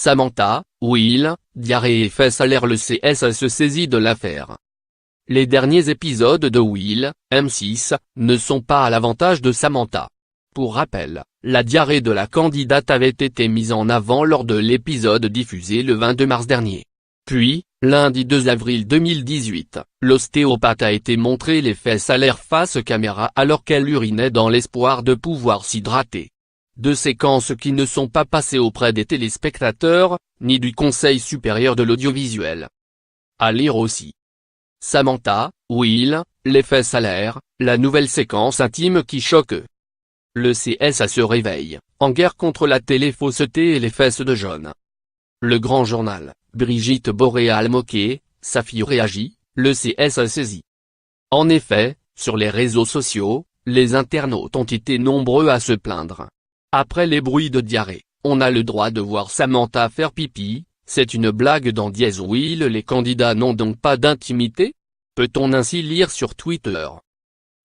Samantha, Will, diarrhée et fesses à l'air. Le CS se saisit de l'affaire. Les derniers épisodes de Will, M6, ne sont pas à l'avantage de Samantha. Pour rappel, la diarrhée de la candidate avait été mise en avant lors de l'épisode diffusé le 22 mars dernier. Puis, lundi 2 avril 2018, l'ostéopathe a été montré les fesses à l'air face caméra alors qu'elle urinait dans l'espoir de pouvoir s'hydrater. Deux séquences qui ne sont pas passées auprès des téléspectateurs, ni du Conseil supérieur de l'audiovisuel. À lire aussi. Samantha, Will, les fesses à l'air, la nouvelle séquence intime qui choque. Le CSA se réveille, en guerre contre la télé-fausseté et les fesses de John. Le Grand Journal, Brigitte Boréal-Moquet, sa fille réagit, le CSA saisi. En effet, sur les réseaux sociaux, les internautes ont été nombreux à se plaindre. Après les bruits de diarrhée, on a le droit de voir Samantha faire pipi, c'est une blague dans Dièse Will. Les candidats n'ont donc pas d'intimité? Peut-on ainsi lire sur Twitter.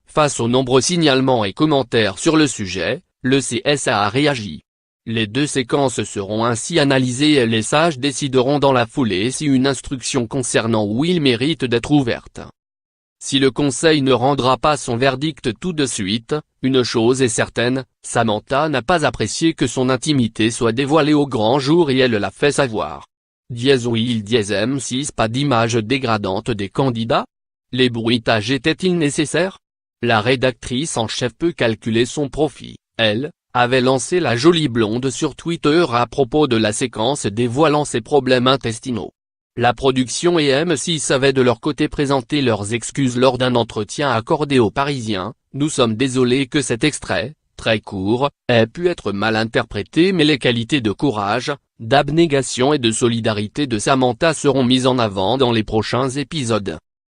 Face aux nombreux signalements et commentaires sur le sujet, le CSA a réagi. Les deux séquences seront ainsi analysées et les sages décideront dans la foulée si une instruction concernant Will mérite d'être ouverte. Si le Conseil ne rendra pas son verdict tout de suite, une chose est certaine, Samantha n'a pas apprécié que son intimité soit dévoilée au grand jour et elle l'a fait savoir. Dièse Will dièse M6. Pas d'image dégradante des candidats? Les bruitages étaient-ils nécessaires? La rédactrice en chef peut calculer son profit, elle, avait lancé la jolie blonde sur Twitter à propos de la séquence dévoilant ses problèmes intestinaux. La production et M6 avaient de leur côté présenté leurs excuses lors d'un entretien accordé aux Parisiens. Nous sommes désolés que cet extrait, très court, ait pu être mal interprété, mais les qualités de courage, d'abnégation et de solidarité de Samantha seront mises en avant dans les prochains épisodes.